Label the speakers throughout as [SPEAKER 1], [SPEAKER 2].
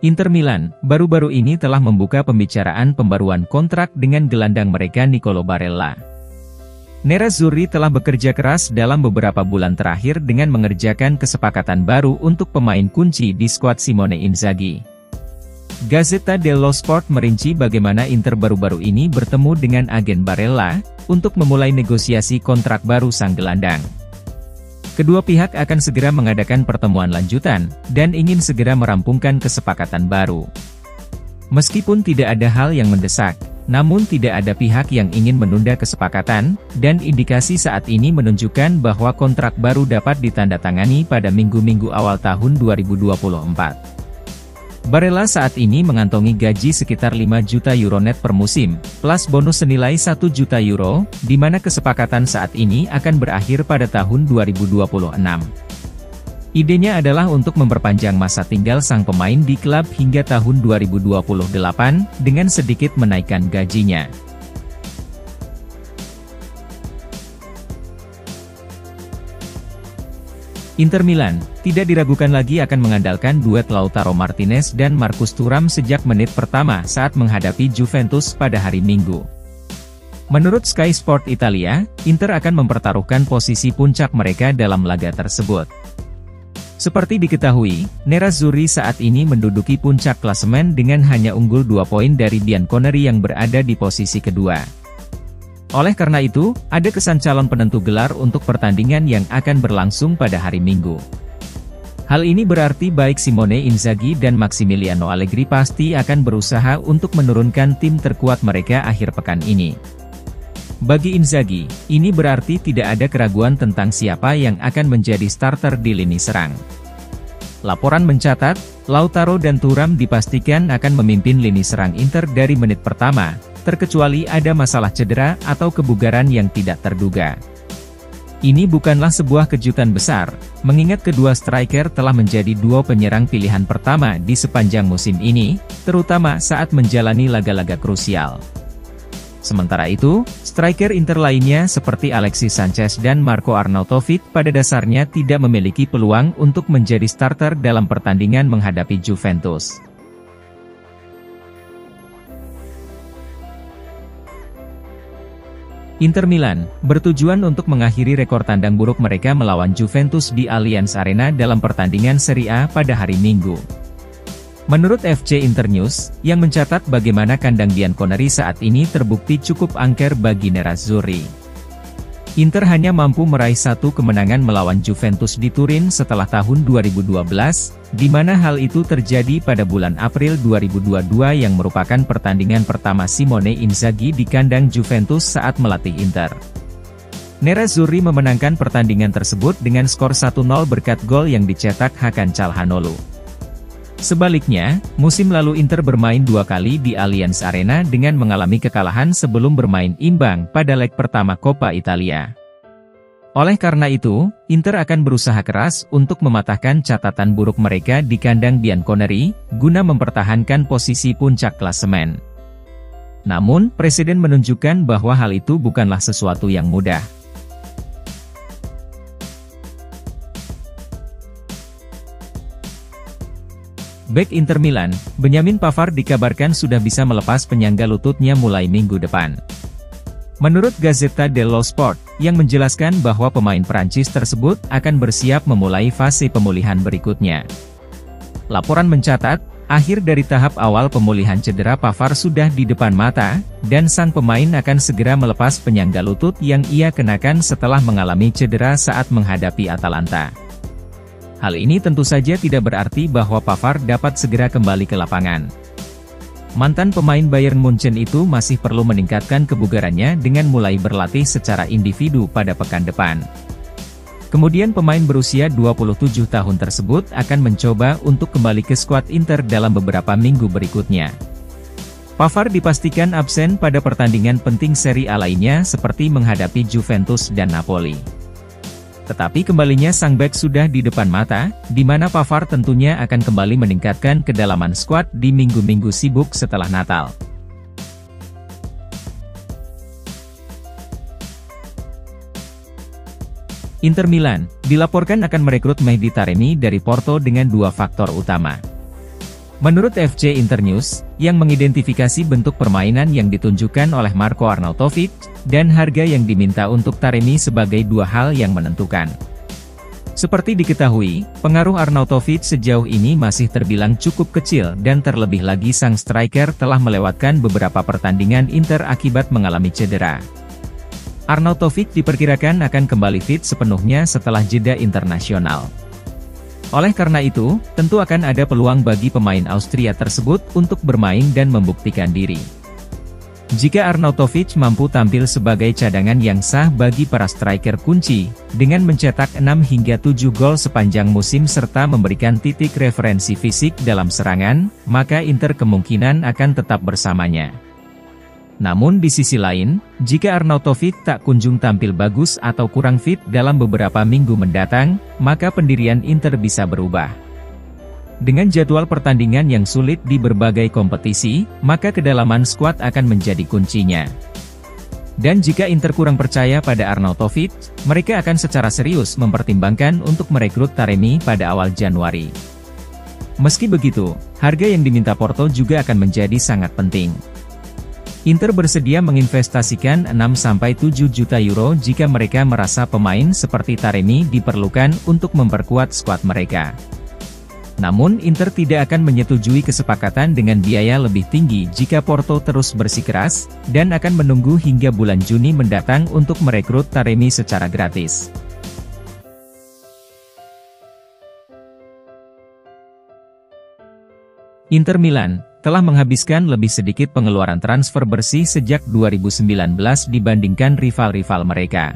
[SPEAKER 1] Inter Milan baru-baru ini telah membuka pembicaraan pembaruan kontrak dengan gelandang mereka Nicolo Barella. Nerazzurri telah bekerja keras dalam beberapa bulan terakhir dengan mengerjakan kesepakatan baru untuk pemain kunci di skuad Simone Inzaghi. Gazzetta dello Sport merinci bagaimana Inter baru-baru ini bertemu dengan agen Barella untuk memulai negosiasi kontrak baru sang gelandang. Kedua pihak akan segera mengadakan pertemuan lanjutan, dan ingin segera merampungkan kesepakatan baru. Meskipun tidak ada hal yang mendesak, namun tidak ada pihak yang ingin menunda kesepakatan, dan indikasi saat ini menunjukkan bahwa kontrak baru dapat ditandatangani pada minggu-minggu awal tahun 2024. Barella saat ini mengantongi gaji sekitar 5 juta euro net per musim, plus bonus senilai 1 juta euro, di mana kesepakatan saat ini akan berakhir pada tahun 2026. Idenya adalah untuk memperpanjang masa tinggal sang pemain di klub hingga tahun 2028, dengan sedikit menaikkan gajinya. Inter Milan tidak diragukan lagi akan mengandalkan duet Lautaro Martinez dan Marcus Thuram sejak menit pertama saat menghadapi Juventus pada hari Minggu. Menurut Sky Sport Italia, Inter akan mempertaruhkan posisi puncak mereka dalam laga tersebut. Seperti diketahui, Nerazzurri saat ini menduduki puncak klasemen dengan hanya unggul 2 poin dari Bianconeri yang berada di posisi kedua. Oleh karena itu, ada kesan calon penentu gelar untuk pertandingan yang akan berlangsung pada hari Minggu. Hal ini berarti baik Simone Inzaghi dan Massimiliano Allegri pasti akan berusaha untuk menurunkan tim terkuat mereka akhir pekan ini. Bagi Inzaghi, ini berarti tidak ada keraguan tentang siapa yang akan menjadi starter di lini serang. Laporan mencatat, Lautaro dan Thuram dipastikan akan memimpin lini serang Inter dari menit pertama, terkecuali ada masalah cedera atau kebugaran yang tidak terduga. Ini bukanlah sebuah kejutan besar, mengingat kedua striker telah menjadi duo penyerang pilihan pertama di sepanjang musim ini, terutama saat menjalani laga-laga krusial. Sementara itu, striker Inter lainnya seperti Alexis Sanchez dan Marco Arnautovic pada dasarnya tidak memiliki peluang untuk menjadi starter dalam pertandingan menghadapi Juventus. Inter Milan bertujuan untuk mengakhiri rekor tandang buruk mereka melawan Juventus di Allianz Arena dalam pertandingan Serie A pada hari Minggu. Menurut FC Internews, yang mencatat bagaimana kandang Bianconeri saat ini terbukti cukup angker bagi Nerazzurri. Inter hanya mampu meraih satu kemenangan melawan Juventus di Turin setelah tahun 2012, di mana hal itu terjadi pada bulan April 2022 yang merupakan pertandingan pertama Simone Inzaghi di kandang Juventus saat melatih Inter. Nerazzurri memenangkan pertandingan tersebut dengan skor 1-0 berkat gol yang dicetak Hakan Calhanoglu. Sebaliknya, musim lalu Inter bermain 2 kali di Allianz Arena dengan mengalami kekalahan sebelum bermain imbang pada leg pertama Coppa Italia. Oleh karena itu, Inter akan berusaha keras untuk mematahkan catatan buruk mereka di kandang Bianconeri, guna mempertahankan posisi puncak klasemen. Namun, Presiden menunjukkan bahwa hal itu bukanlah sesuatu yang mudah. Bek Inter Milan, Benjamin Pavard dikabarkan sudah bisa melepas penyangga lututnya mulai minggu depan. Menurut Gazzetta dello Sport, yang menjelaskan bahwa pemain Prancis tersebut akan bersiap memulai fase pemulihan berikutnya. Laporan mencatat, akhir dari tahap awal pemulihan cedera Pavard sudah di depan mata, dan sang pemain akan segera melepas penyangga lutut yang ia kenakan setelah mengalami cedera saat menghadapi Atalanta. Hal ini tentu saja tidak berarti bahwa Pavard dapat segera kembali ke lapangan. Mantan pemain Bayern Munchen itu masih perlu meningkatkan kebugarannya dengan mulai berlatih secara individu pada pekan depan. Kemudian pemain berusia 27 tahun tersebut akan mencoba untuk kembali ke skuad Inter dalam beberapa minggu berikutnya. Pavard dipastikan absen pada pertandingan penting Serie A lainnya seperti menghadapi Juventus dan Napoli. Tetapi kembalinya sang bek sudah di depan mata, di mana Pavard tentunya akan kembali meningkatkan kedalaman skuad di minggu-minggu sibuk setelah Natal. Inter Milan dilaporkan akan merekrut Mehdi Taremi dari Porto dengan 2 faktor utama. Menurut FC Internews, yang mengidentifikasi bentuk permainan yang ditunjukkan oleh Marko Arnautovic, dan harga yang diminta untuk Taremi sebagai dua hal yang menentukan. Seperti diketahui, pengaruh Arnautovic sejauh ini masih terbilang cukup kecil dan terlebih lagi sang striker telah melewatkan beberapa pertandingan Inter akibat mengalami cedera. Arnautovic diperkirakan akan kembali fit sepenuhnya setelah jeda internasional. Oleh karena itu, tentu akan ada peluang bagi pemain Austria tersebut untuk bermain dan membuktikan diri. Jika Arnautovic mampu tampil sebagai cadangan yang sah bagi para striker kunci, dengan mencetak 6 hingga 7 gol sepanjang musim serta memberikan titik referensi fisik dalam serangan, maka Inter kemungkinan akan tetap bersamanya. Namun di sisi lain, jika Arnautovic tak kunjung tampil bagus atau kurang fit dalam beberapa minggu mendatang, maka pendirian Inter bisa berubah. Dengan jadwal pertandingan yang sulit di berbagai kompetisi, maka kedalaman skuad akan menjadi kuncinya. Dan jika Inter kurang percaya pada Arnautovic, mereka akan secara serius mempertimbangkan untuk merekrut Taremi pada awal Januari. Meski begitu, harga yang diminta Porto juga akan menjadi sangat penting. Inter bersedia menginvestasikan 6-7 juta euro jika mereka merasa pemain seperti Taremi diperlukan untuk memperkuat skuad mereka. Namun Inter tidak akan menyetujui kesepakatan dengan biaya lebih tinggi jika Porto terus bersikeras, dan akan menunggu hingga bulan Juni mendatang untuk merekrut Taremi secara gratis. Inter Milan telah menghabiskan lebih sedikit pengeluaran transfer bersih sejak 2019 dibandingkan rival-rival mereka.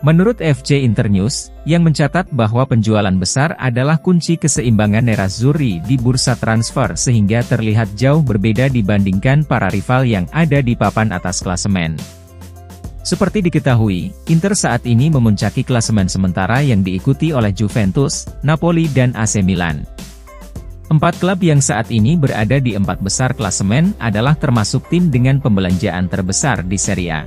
[SPEAKER 1] Menurut FC Internews, yang mencatat bahwa penjualan besar adalah kunci keseimbangan Nerazzurri di bursa transfer sehingga terlihat jauh berbeda dibandingkan para rival yang ada di papan atas klasemen. Seperti diketahui, Inter saat ini memuncaki klasemen sementara yang diikuti oleh Juventus, Napoli dan AC Milan. 4 klub yang saat ini berada di 4 besar klasemen adalah termasuk tim dengan pembelanjaan terbesar di Serie A.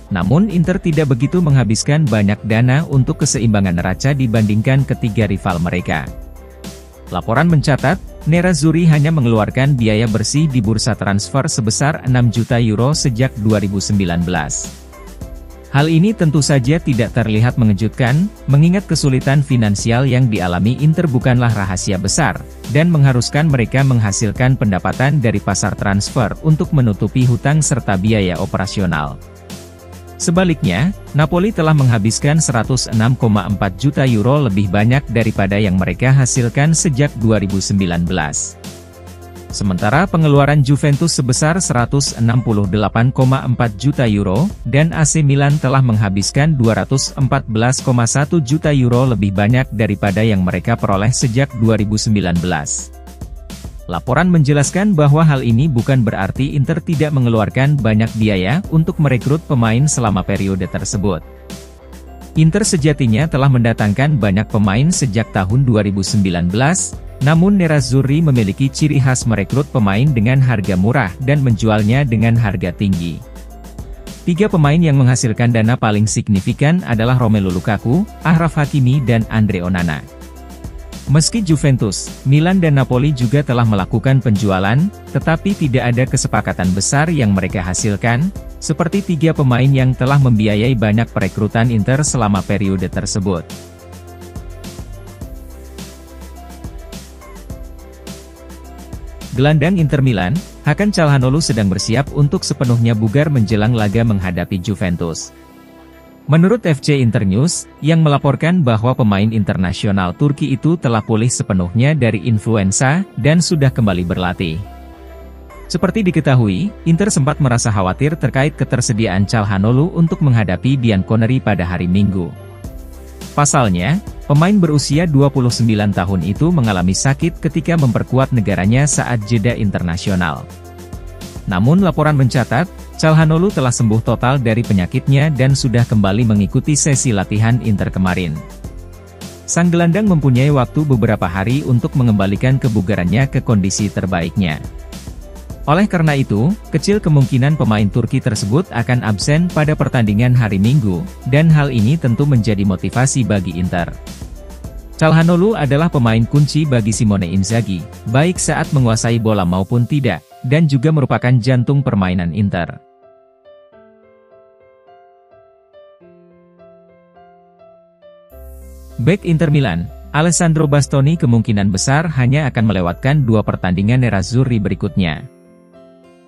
[SPEAKER 1] Namun Inter tidak begitu menghabiskan banyak dana untuk keseimbangan neraca dibandingkan ketiga rival mereka. Laporan mencatat, Nerazzurri hanya mengeluarkan biaya bersih di bursa transfer sebesar 6 juta euro sejak 2019. Hal ini tentu saja tidak terlihat mengejutkan, mengingat kesulitan finansial yang dialami Inter bukanlah rahasia besar, dan mengharuskan mereka menghasilkan pendapatan dari pasar transfer untuk menutupi hutang serta biaya operasional. Sebaliknya, Napoli telah menghabiskan 106,4 juta euro lebih banyak daripada yang mereka hasilkan sejak 2019. Sementara pengeluaran Juventus sebesar 168,4 juta euro, dan AC Milan telah menghabiskan 214,1 juta euro lebih banyak daripada yang mereka peroleh sejak 2019. Laporan menjelaskan bahwa hal ini bukan berarti Inter tidak mengeluarkan banyak biaya untuk merekrut pemain selama periode tersebut. Inter sejatinya telah mendatangkan banyak pemain sejak tahun 2019, namun Nerazzurri memiliki ciri khas merekrut pemain dengan harga murah dan menjualnya dengan harga tinggi. 3 pemain yang menghasilkan dana paling signifikan adalah Romelu Lukaku, Achraf Hakimi dan Andre Onana. Meski Juventus, Milan dan Napoli juga telah melakukan penjualan, tetapi tidak ada kesepakatan besar yang mereka hasilkan, seperti 3 pemain yang telah membiayai banyak perekrutan Inter selama periode tersebut. Gelandang Inter Milan, Hakan Çalhanoğlu sedang bersiap untuk sepenuhnya bugar menjelang laga menghadapi Juventus. Menurut FC Internews, yang melaporkan bahwa pemain internasional Turki itu telah pulih sepenuhnya dari influenza, dan sudah kembali berlatih. Seperti diketahui, Inter sempat merasa khawatir terkait ketersediaan Çalhanoğlu untuk menghadapi Bianconeri pada hari Minggu. Pasalnya, pemain berusia 29 tahun itu mengalami sakit ketika memperkuat negaranya saat jeda internasional. Namun laporan mencatat, Çalhanoğlu telah sembuh total dari penyakitnya dan sudah kembali mengikuti sesi latihan Inter kemarin. Sang gelandang mempunyai waktu beberapa hari untuk mengembalikan kebugarannya ke kondisi terbaiknya. Oleh karena itu, kecil kemungkinan pemain Turki tersebut akan absen pada pertandingan hari Minggu, dan hal ini tentu menjadi motivasi bagi Inter. Calhanoglu adalah pemain kunci bagi Simone Inzaghi, baik saat menguasai bola maupun tidak, dan juga merupakan jantung permainan Inter. Bek Inter Milan, Alessandro Bastoni kemungkinan besar hanya akan melewatkan 2 pertandingan Nerazzurri berikutnya.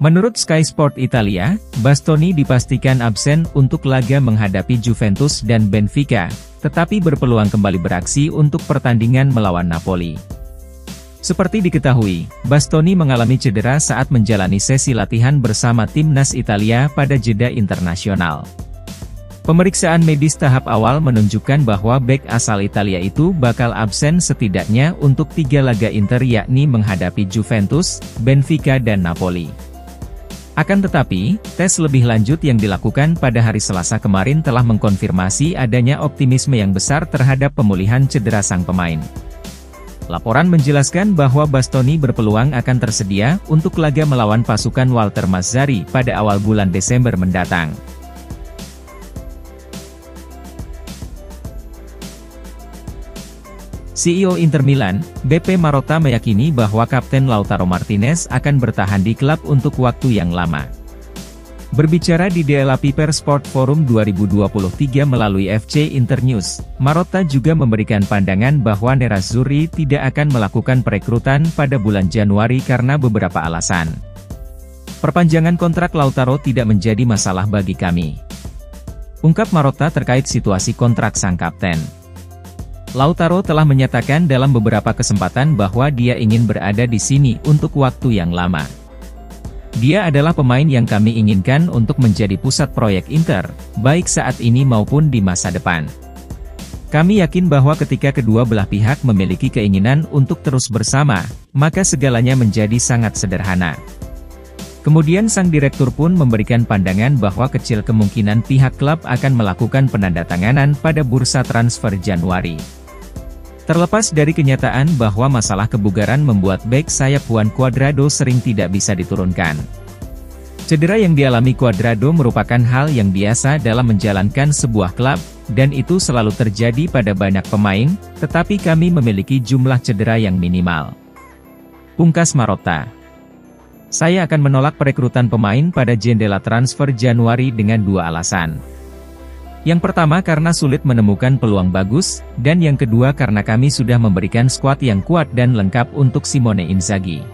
[SPEAKER 1] Menurut Sky Sport Italia, Bastoni dipastikan absen untuk laga menghadapi Juventus dan Benfica, tetapi berpeluang kembali beraksi untuk pertandingan melawan Napoli. Seperti diketahui, Bastoni mengalami cedera saat menjalani sesi latihan bersama timnas Italia pada jeda internasional. Pemeriksaan medis tahap awal menunjukkan bahwa bek asal Italia itu bakal absen setidaknya untuk 3 laga Inter, yakni menghadapi Juventus, Benfica dan Napoli. Akan tetapi, tes lebih lanjut yang dilakukan pada hari Selasa kemarin telah mengkonfirmasi adanya optimisme yang besar terhadap pemulihan cedera sang pemain. Laporan menjelaskan bahwa Bastoni berpeluang akan tersedia untuk laga melawan pasukan Walter Mazzarri pada awal bulan Desember mendatang. CEO Inter Milan, BP Marotta meyakini bahwa Kapten Lautaro Martinez akan bertahan di klub untuk waktu yang lama. Berbicara di Della Piper Sport Forum 2023 melalui FC Internews, Marotta juga memberikan pandangan bahwa Nerazzurri tidak akan melakukan perekrutan pada bulan Januari karena beberapa alasan. Perpanjangan kontrak Lautaro tidak menjadi masalah bagi kami, ungkap Marotta terkait situasi kontrak sang kapten. Lautaro telah menyatakan dalam beberapa kesempatan bahwa dia ingin berada di sini untuk waktu yang lama. Dia adalah pemain yang kami inginkan untuk menjadi pusat proyek Inter, baik saat ini maupun di masa depan. Kami yakin bahwa ketika kedua belah pihak memiliki keinginan untuk terus bersama, maka segalanya menjadi sangat sederhana. Kemudian sang direktur pun memberikan pandangan bahwa kecil kemungkinan pihak klub akan melakukan penandatanganan pada bursa transfer Januari. Terlepas dari kenyataan bahwa masalah kebugaran membuat bek sayap Juan Cuadrado sering tidak bisa diturunkan. Cedera yang dialami Cuadrado merupakan hal yang biasa dalam menjalankan sebuah klub, dan itu selalu terjadi pada banyak pemain, tetapi kami memiliki jumlah cedera yang minimal, pungkas Marotta. Saya akan menolak perekrutan pemain pada jendela transfer Januari dengan 2 alasan. Yang pertama karena sulit menemukan peluang bagus, dan yang kedua karena kami sudah memberikan skuad yang kuat dan lengkap untuk Simone Inzaghi,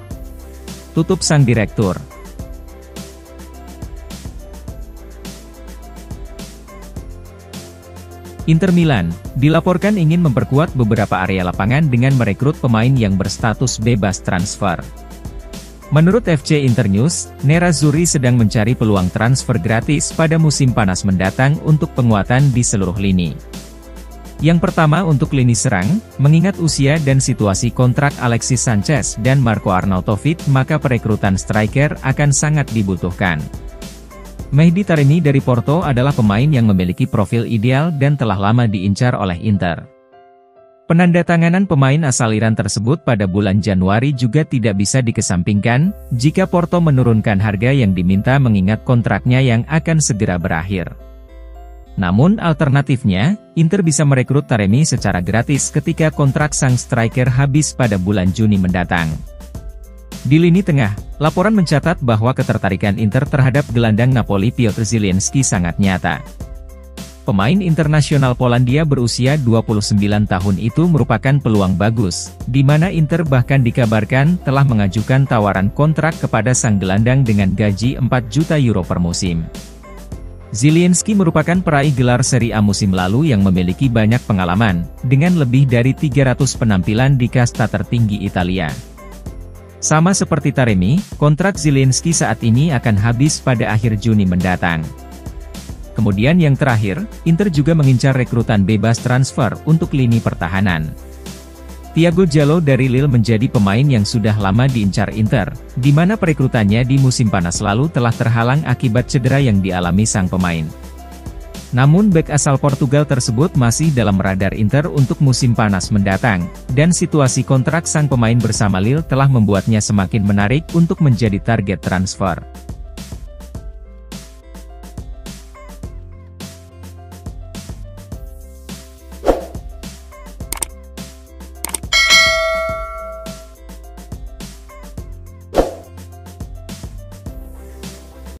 [SPEAKER 1] tutup sang direktur. Inter Milan dilaporkan ingin memperkuat beberapa area lapangan dengan merekrut pemain yang berstatus bebas transfer. Menurut FC Internews, Nerazzurri sedang mencari peluang transfer gratis pada musim panas mendatang untuk penguatan di seluruh lini. Yang pertama untuk lini serang, mengingat usia dan situasi kontrak Alexis Sanchez dan Marco Arnautovic, maka perekrutan striker akan sangat dibutuhkan. Mehdi Taremi dari Porto adalah pemain yang memiliki profil ideal dan telah lama diincar oleh Inter. Penandatanganan pemain asal Iran tersebut pada bulan Januari juga tidak bisa dikesampingkan, jika Porto menurunkan harga yang diminta mengingat kontraknya yang akan segera berakhir. Namun alternatifnya, Inter bisa merekrut Taremi secara gratis ketika kontrak sang striker habis pada bulan Juni mendatang. Di lini tengah, laporan mencatat bahwa ketertarikan Inter terhadap gelandang Napoli Piotr Zielinski sangat nyata. Pemain internasional Polandia berusia 29 tahun itu merupakan peluang bagus, di mana Inter bahkan dikabarkan telah mengajukan tawaran kontrak kepada sang gelandang dengan gaji 4 juta euro per musim. Zielinski merupakan peraih gelar Serie A musim lalu yang memiliki banyak pengalaman, dengan lebih dari 300 penampilan di kasta tertinggi Italia. Sama seperti Taremi, kontrak Zielinski saat ini akan habis pada akhir Juni mendatang. Kemudian yang terakhir, Inter juga mengincar rekrutan bebas transfer untuk lini pertahanan. Thiago Jallo dari Lille menjadi pemain yang sudah lama diincar Inter, di mana perekrutannya di musim panas lalu telah terhalang akibat cedera yang dialami sang pemain. Namun bek asal Portugal tersebut masih dalam radar Inter untuk musim panas mendatang, dan situasi kontrak sang pemain bersama Lille telah membuatnya semakin menarik untuk menjadi target transfer.